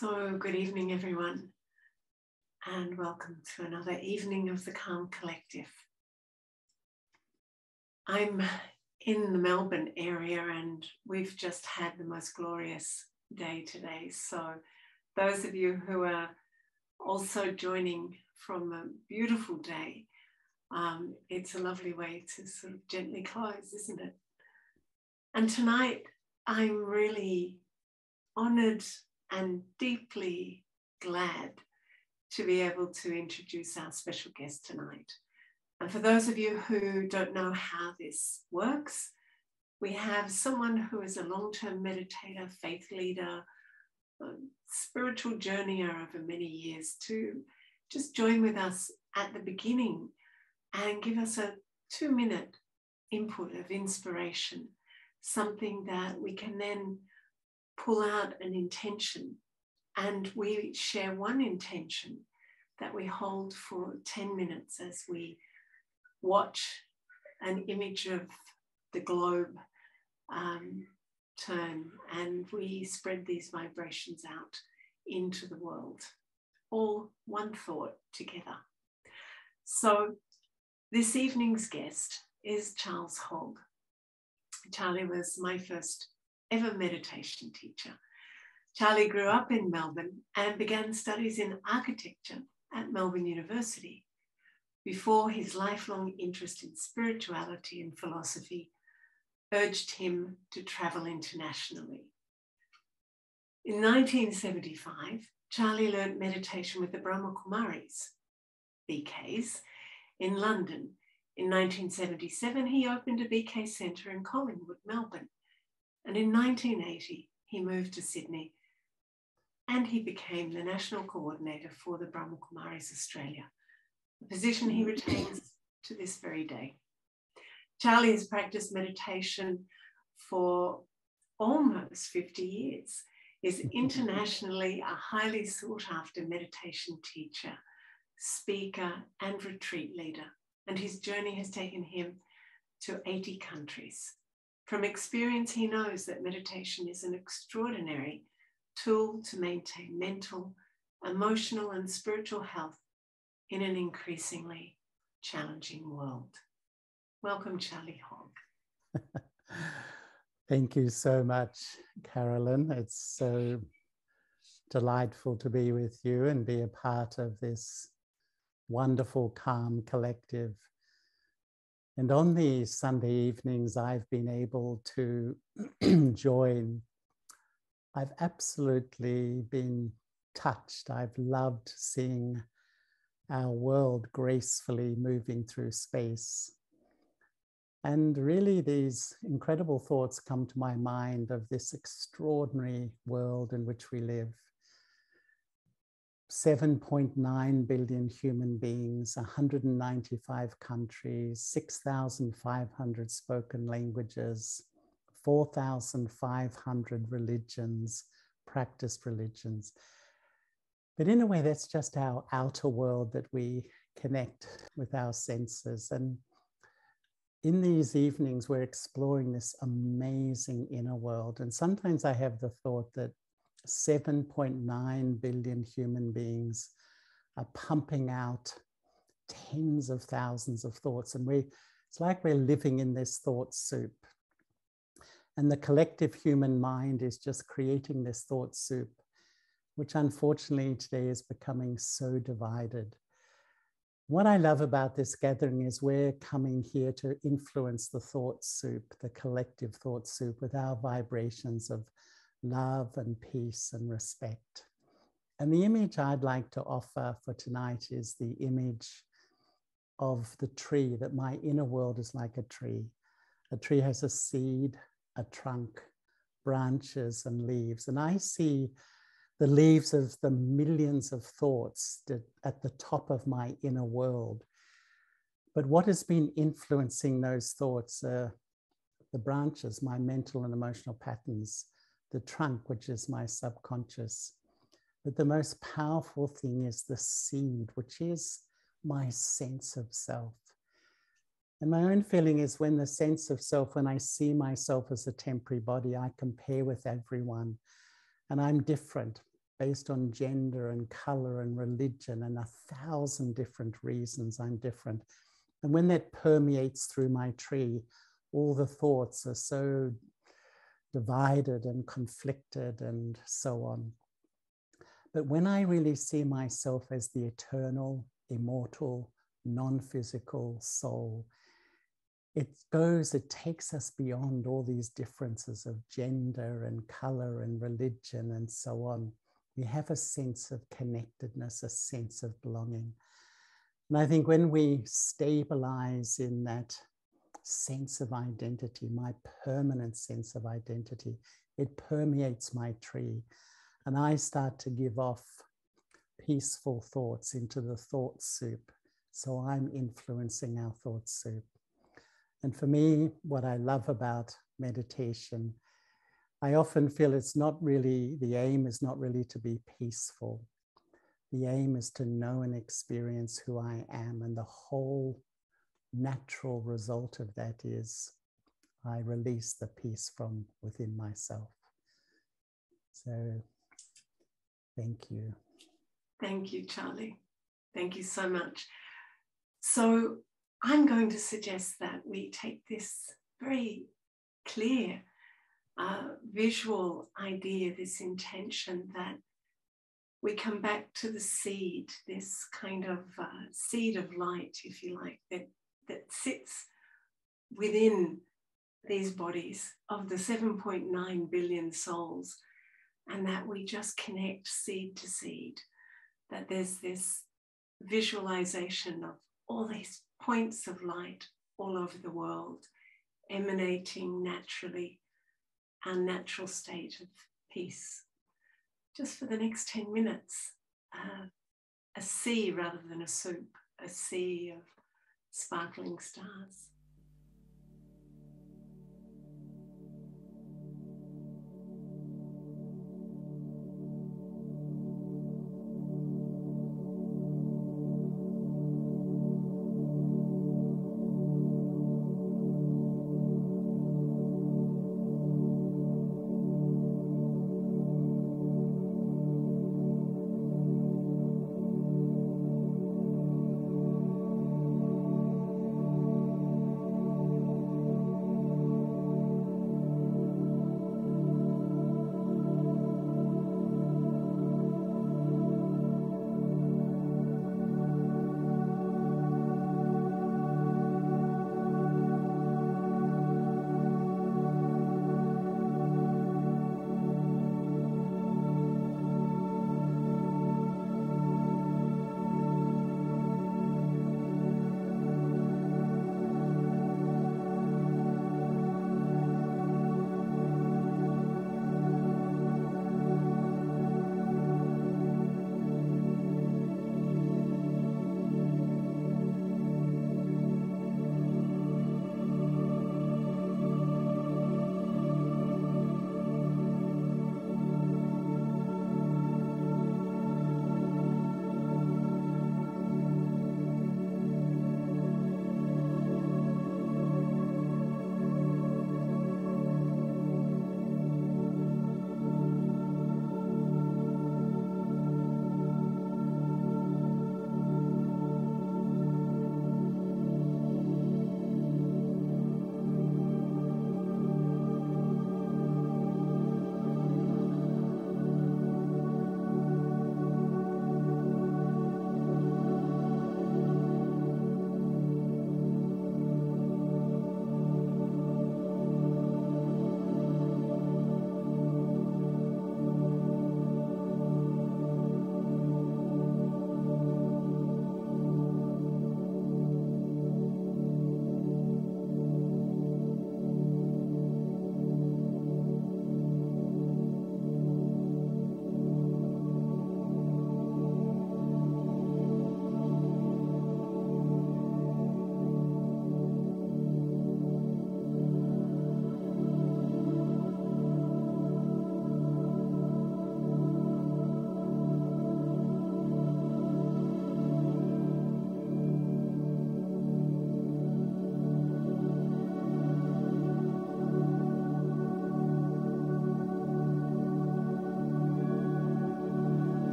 So good evening, everyone, and welcome to another evening of the Calm Collective. I'm in the Melbourne area and we've just had the most glorious day today. So those of you who are also joining from a beautiful day, it's a lovely way to sort of gently close, isn't it? And tonight I'm really honoured and deeply glad to be able to introduce our special guest tonight. And for those of you who don't know how this works, we have someone who is a long-term meditator, faith leader, spiritual journeyer over many years to just join with us at the beginning and give us a 2-minute input of inspiration, something that we can then pull out an intention, and we share one intention that we hold for 10 minutes as we watch an image of the globe turn, and we spread these vibrations out into the world, all one thought together. So this evening's guest is Charles Hogg. Charlie was my first ever meditation teacher. Charlie grew up in Melbourne and began studies in architecture at Melbourne University before his lifelong interest in spirituality and philosophy urged him to travel internationally. In 1975, Charlie learned meditation with the Brahma Kumaris, BKs, in London. In 1977, he opened a BK centre in Collingwood, Melbourne. And in 1980, he moved to Sydney and he became the national coordinator for the Brahma Kumaris Australia, a position he retains to this very day. Charlie has practiced meditation for almost 50 years, is internationally a highly sought after meditation teacher, speaker, and retreat leader. And his journey has taken him to 80 countries. From experience, he knows that meditation is an extraordinary tool to maintain mental, emotional, and spiritual health in an increasingly challenging world. Welcome, Charlie Hogg. Thank you so much, Carolyn. It's so delightful to be with you and be a part of this wonderful, calm collective. And on these Sunday evenings, I've been able to join. I've absolutely been touched. I've loved seeing our world gracefully moving through space. And really, these incredible thoughts come to my mind of this extraordinary world in which we live. 7.9 billion human beings, 195 countries, 6,500 spoken languages, 4,500 religions, practiced religions. But in a way, that's just our outer world that we connect with our senses. And in these evenings, we're exploring this amazing inner world. And sometimes I have the thought that 7.9 billion human beings are pumping out tens of thousands of thoughts. And it's like we're living in this thought soup. And the collective human mind is just creating this thought soup, which unfortunately today is becoming so divided. What I love about this gathering is we're coming here to influence the thought soup, the collective thought soup, with our vibrations of love and peace and respect. And the image I'd like to offer for tonight is the image of the tree, that my inner world is like a tree. A tree has a seed, a trunk, branches, and leaves. And I see the leaves of the millions of thoughts that at the top of my inner world. But what has been influencing those thoughts are the branches, my mental and emotional patterns, the trunk, which is my subconscious. But the most powerful thing is the seed, which is my sense of self. And my own feeling is when the sense of self, when I see myself as a temporary body, I compare with everyone and I'm different. based on gender and color and religion and 1,000 different reasons I'm different. And when that permeates through my tree, all the thoughts are so divided and conflicted and so on. But when I really see myself as the eternal, immortal, non-physical soul, it takes us beyond all these differences of gender and color and religion and so on. We have a sense of connectedness, a sense of belonging. And I think when we stabilize in that sense of identity, my permanent sense of identity, it permeates my tree. And I start to give off peaceful thoughts into the thought soup. So I'm influencing our thought soup. And for me, what I love about meditation, I often feel the aim is not really to be peaceful. The aim is to know and experience who I am. And the whole natural result of that is I release the peace from within myself. So thank you. Thank you, Charlie. Thank you so much. So I'm going to suggest that we take this very clear visual idea, this intention, that we come back to the seed, this kind of seed of light, if you like, that sits within these bodies of the 7.9 billion souls, and that we just connect seed to seed, that there's this visualization of all these points of light all over the world, emanating naturally, our natural state of peace. Just for the next 10 minutes, a sea rather than a soup, a sea of sparkling stars.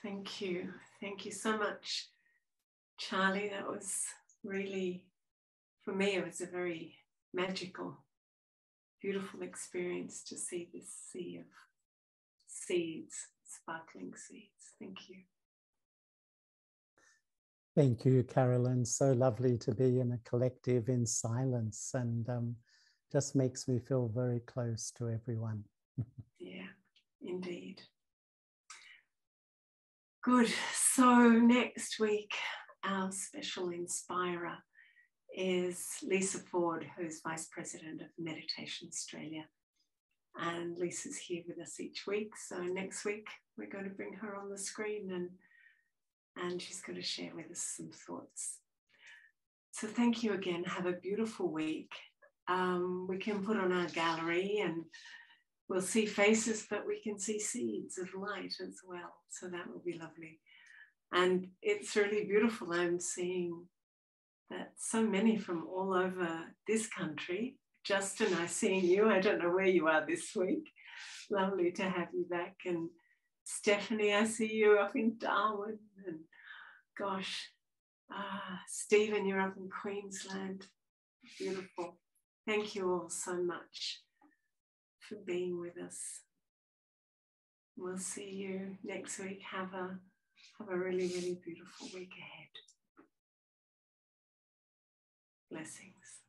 Thank you. Thank you so much, Charlie. That was really, for me, it was a very magical, beautiful experience to see this sea of seeds, sparkling seeds. Thank you. Thank you, Carolyn. So lovely to be in a collective in silence, and just makes me feel very close to everyone. Yeah, indeed. Good. So next week, our special inspirer is Lisa Ford, who's Vice President of Meditation Australia. And Lisa's here with us each week. So next week, we're going to bring her on the screen and she's going to share with us some thoughts. So thank you again. Have a beautiful week. We can put on our gallery and we'll see faces, but we can see seeds of light as well. So that will be lovely. And it's really beautiful. I'm seeing that so many from all over this country. Justin, I see you. I don't know where you are this week. Lovely to have you back. And Stephanie, I see you up in Darwin. And gosh, Stephen, you're up in Queensland. Beautiful. Thank you all so much for being with us. We'll see you next week. Have a really, really beautiful week ahead. Blessings.